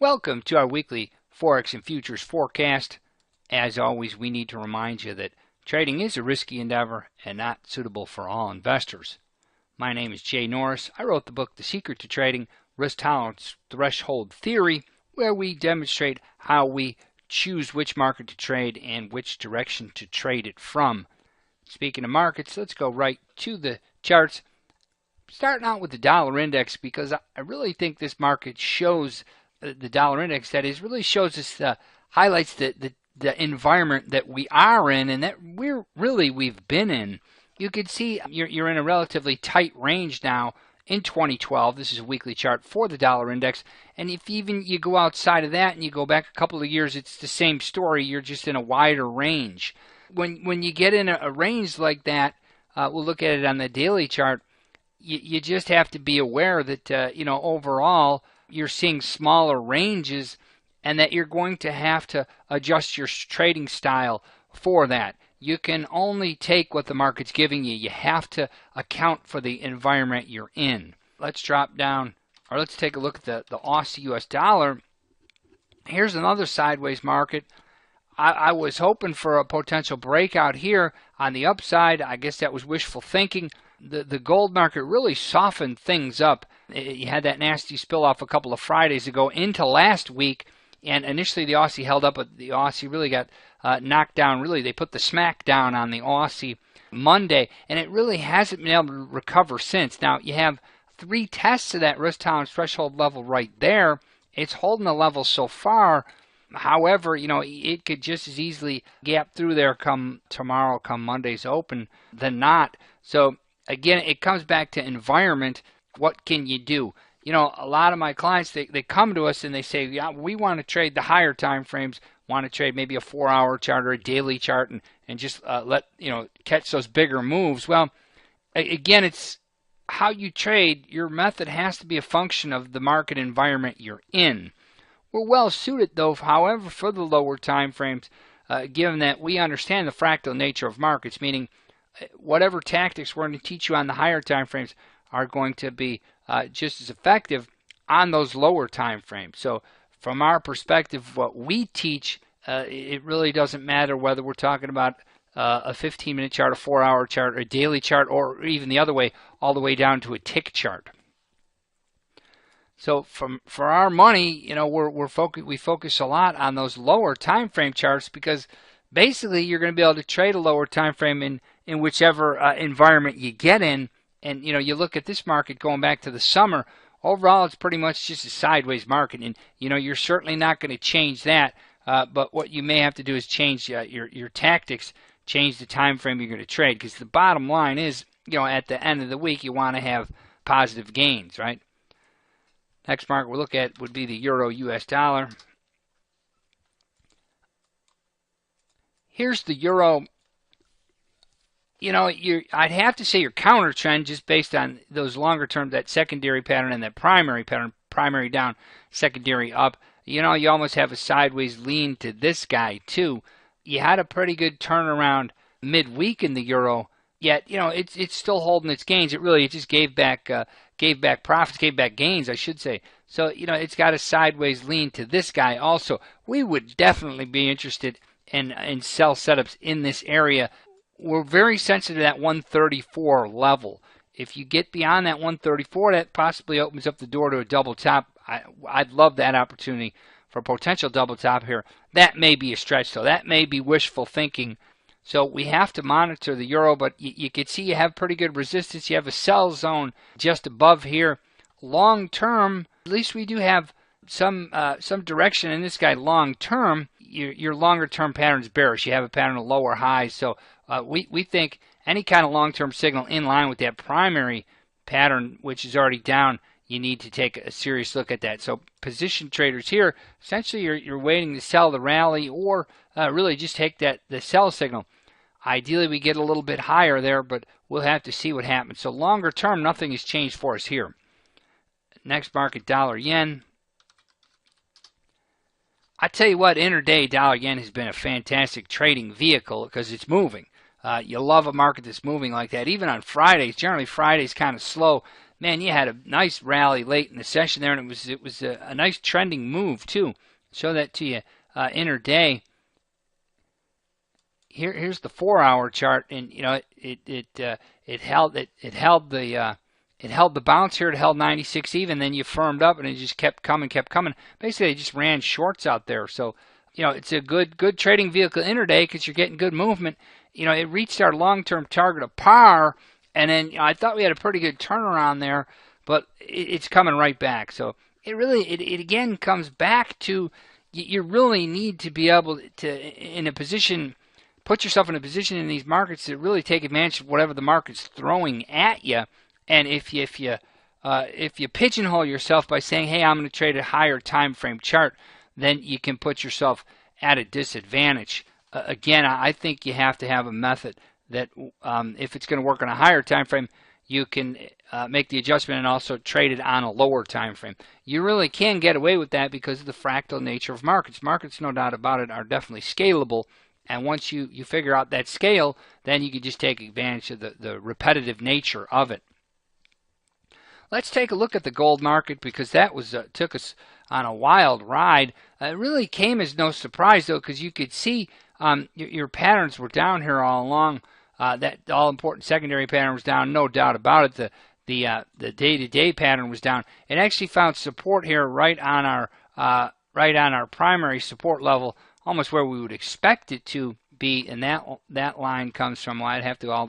Welcome to our weekly Forex and Futures forecast. As always, we need to remind you that trading is a risky endeavor and not suitable for all investors. My name is Jay Norris. I wrote the book The Secret to Trading, Risk Tolerance Threshold Theory, where we demonstrate how we choose which market to trade and which direction to trade it from. Speaking of markets, let's go right to the charts. Starting out with the dollar index, because I really think this market shows the dollar index, that is, really shows us, highlights the environment that we are in and that we've been in. You can see you're in a relatively tight range now in 2012. This is a weekly chart for the dollar index, and if even you go outside of that and you go back a couple of years, it's the same story. You're just in a wider range. When you get in a range like that, we'll look at it on the daily chart. You just have to be aware that overall you're seeing smaller ranges and that you're going to have to adjust your trading style for that. You can only take what the market's giving you. You have to account for the environment you're in. Let's drop down, or let's take a look at the Aussie US dollar. Here's another sideways market. I was hoping for a potential breakout here on the upside. I guess that was wishful thinking. The gold market really softened things up. You had that nasty spill off a couple of Fridays ago into last week, and initially the Aussie held up, but the Aussie really got knocked down. Really, they put the smack down on the Aussie Monday, and it really hasn't been able to recover since. Now, you have 3 tests of that risk tolerance threshold level right there. It's holding the level so far. However, it could just as easily gap through there come tomorrow, come Monday's open, than not. So, again, it comes back to environment. What can you do? A lot of my clients, they come to us and they say, yeah, we want to trade the higher time frames, want to trade maybe a 4-hour chart or a daily chart and just catch those bigger moves. Well, again, it's how you trade. Your method has to be a function of the market environment you're in. We're well suited, though, however, for the lower time frames, given that we understand the fractal nature of markets, meaning whatever tactics we're going to teach you on the higher time frames are going to be just as effective on those lower time frames. So from our perspective, what we teach, it really doesn't matter whether we're talking about a 15-minute chart, a 4-hour chart, a daily chart, or even the other way, all the way down to a tick chart. So for our money, we focus a lot on those lower time frame charts, because basically you're going to be able to trade a lower time frame in whichever environment you get in. And you look at this market going back to the summer. Overall, it's pretty much just a sideways market, and you're certainly not going to change that. But what you may have to do is change your tactics, change the time frame you're going to trade, because the bottom line is, at the end of the week, you want to have positive gains, right? Next market we'll look at would be the Euro US dollar. Here's the Euro. I'd have to say your counter trend, just based on those longer term, that secondary pattern and that primary pattern, primary down, secondary up. You almost have a sideways lean to this guy too. You had a pretty good turnaround midweek in the euro, yet it's still holding its gains. It just gave back profits, gave back gains, I should say. So it's got a sideways lean to this guy also. We would definitely be interested in sell setups in this area. We're very sensitive to that 134 level. If you get beyond that 134, that possibly opens up the door to a double top. I'd love that opportunity for a potential double top here. That may be a stretch, though. That may be wishful thinking. So we have to monitor the euro, but you can see you have pretty good resistance. You have a sell zone just above here. Long term, at least we do have some direction in this guy long term. Your longer term pattern is bearish. You have a pattern of lower highs. So we think any kind of long-term signal in line with that primary pattern, which is already down, you need to take a serious look at that. So position traders here, essentially you're waiting to sell the rally, or really just take the sell signal. Ideally, we get a little bit higher there, but we'll have to see what happens. So longer term, nothing has changed for us here. Next market, dollar yen. I tell you what, intraday dollar yen has been a fantastic trading vehicle because it's moving. You love a market that's moving like that. Even on Fridays, generally Friday's kind of slow. man, you had a nice rally late in the session there, and it was a nice trending move too. Show that to you intraday. Here's the 4-hour chart, and you know it held the bounce here. It held 96 even. Then you firmed up, and it just kept coming. Basically, they just ran shorts out there. So, you know, it's a good trading vehicle intraday because you're getting good movement. You know, it reached our long-term target of par, and then I thought we had a pretty good turnaround there, but it's coming right back. So it again comes back to you really need to be able to put yourself in a position in these markets to really take advantage of whatever the market's throwing at you. And if you pigeonhole yourself by saying, "Hey, I'm going to trade a higher time frame chart," then you can put yourself at a disadvantage. Again, I think you have to have a method that, if it's going to work on a higher time frame, you can make the adjustment and also trade it on a lower time frame. You really can get away with that because of the fractal nature of markets. Markets, no doubt about it, are definitely scalable. And once you figure out that scale, then you can just take advantage of the repetitive nature of it. Let's take a look at the gold market because that took us on a wild ride. It really came as no surprise, though, because you could see your patterns were down here all along. That all-important secondary pattern was down, no doubt about it. The day-to-day pattern was down. It actually found support here right on our primary support level, almost where we would expect it to be. And that line comes from, well, I'd have to go all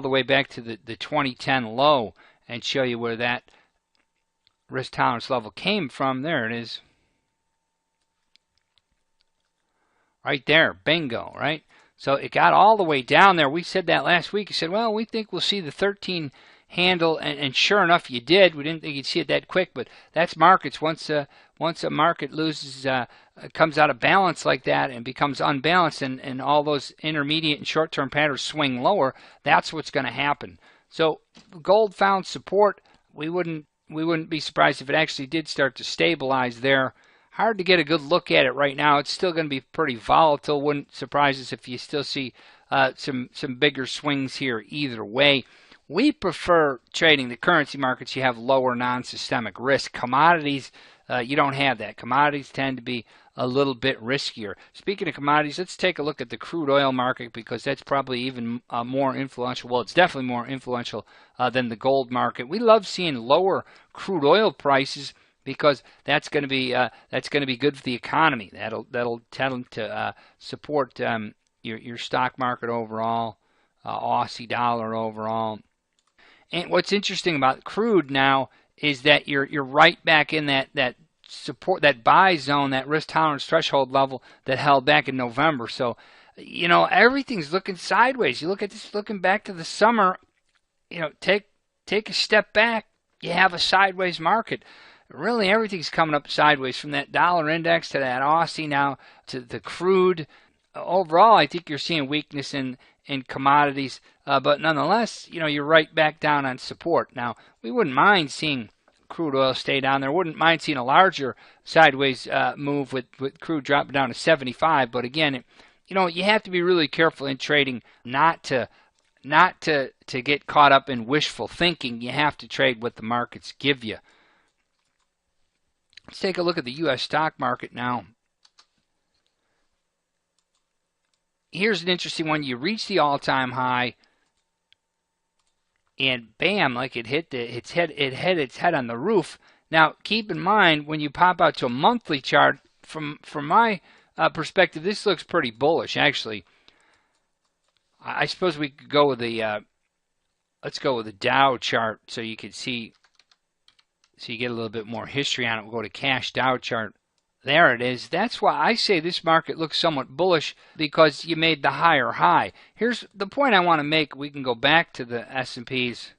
the way back to the 2010 low and show you where that risk tolerance level came from. There it is. Right there, bingo, right? So it got all the way down there. We said that last week. We said, well, we think we'll see the 13 handle, and sure enough, you did. We didn't think you'd see it that quick, but that's markets. Once a market loses, comes out of balance like that and becomes unbalanced, and all those intermediate and short-term patterns swing lower, that's what's going to happen. So gold found support. We wouldn't be surprised if it actually did start to stabilize there. Hard to get a good look at it right now. It's still going to be pretty volatile. Wouldn't surprise us if you still see some bigger swings here either way. We prefer trading the currency markets. You have lower non-systemic risk. Commodities, you don't have that. Commodities tend to be a little bit riskier. Speaking of commodities, let's take a look at the crude oil market because that's probably even more influential. Well, it's definitely more influential than the gold market. We love seeing lower crude oil prices because that's going to be good for the economy. That'll tend to support your stock market overall, Aussie dollar overall. And what's interesting about crude now is that you're right back in that support, that buy zone, that risk tolerance threshold level that held back in November. So, you know, everything's looking sideways. You look at this, looking back to the summer, you know, take a step back, you have a sideways market. Really, everything's coming up sideways from that dollar index to that Aussie now to the crude. Overall, I think you're seeing weakness in commodities, but nonetheless, you know, you're right back down on support. Now, we wouldn't mind seeing crude oil stay down there. Wouldn't mind seeing a larger sideways move with crude dropping down to 75. But again, you know, you have to be really careful in trading not to get caught up in wishful thinking. You have to trade what the markets give you. Let's take a look at the U.S. stock market now. Here's an interesting one. You reach the all-time high, and bam, like it hit its head on the roof. Now, keep in mind when you pop out to a monthly chart, from my perspective, this looks pretty bullish. Actually, I suppose we could go with the let's go with the Dow chart so you can see. So you get a little bit more history on it. We'll go to cash Dow chart. There it is. That's why I say this market looks somewhat bullish, because you made the higher high. Here's the point I want to make. We can go back to the S&Ps,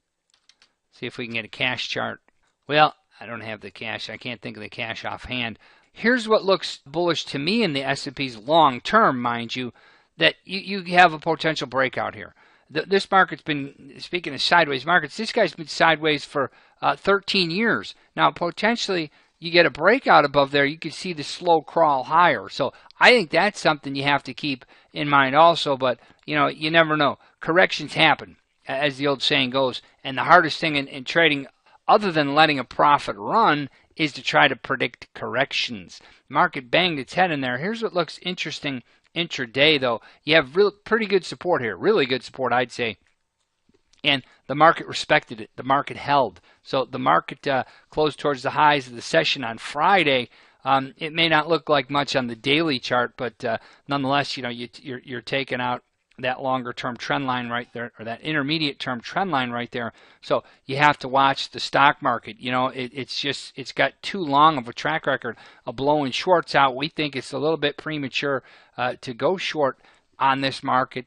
see if we can get a cash chart. Well, I don't have the cash. I can't think of the cash offhand. Here's what looks bullish to me in the S&Ps long term, mind you, that you have a potential breakout here. This market's been, speaking of sideways markets, this guy's been sideways for 13 years. Now, potentially, you get a breakout above there, you can see the slow crawl higher. So I think that's something you have to keep in mind also. But, you know, you never know. Corrections happen. as the old saying goes. And the hardest thing in trading, other than letting a profit run, is to try to predict corrections. Market banged its head in there. Here's what looks interesting intraday, though. You have pretty good support here, really good support, I'd say. And the market respected it. The market held. So the market closed towards the highs of the session on Friday. It may not look like much on the daily chart, but nonetheless, you're taking out that longer-term trend line right there, or that intermediate-term trend line right there. So you have to watch the stock market. It's got too long of a track record of blowing shorts out. We think it's a little bit premature to go short on this market.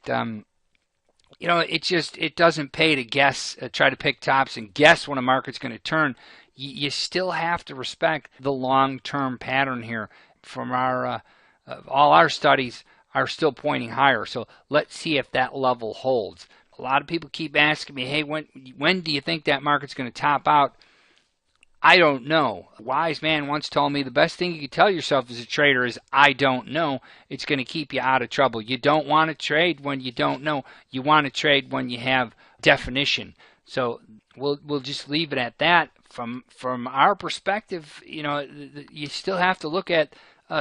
It doesn't pay to guess, try to pick tops and guess when a market's going to turn. You still have to respect the long-term pattern here. From all our studies are still pointing higher. So let's see if that level holds. A lot of people keep asking me, hey, when do you think that market's going to top out? I don't know. A wise man once told me the best thing you can tell yourself as a trader is, I don't know. It's going to keep you out of trouble. You don't want to trade when you don't know. You want to trade when you have definition. So we'll just leave it at that. From our perspective, you still have to look at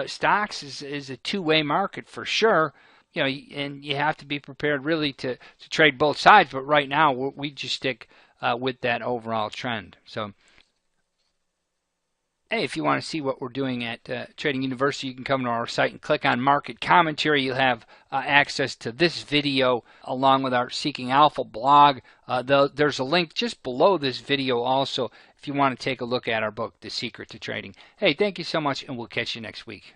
stocks as a two-way market for sure. And you have to be prepared really to trade both sides. But right now, we just stick with that overall trend. So, hey, if you want to see what we're doing at Trading University, you can come to our site and click on Market Commentary. You'll have access to this video along with our Seeking Alpha blog. There's a link just below this video also if you want to take a look at our book, The Secret to Trading. Hey, thank you so much, and we'll catch you next week.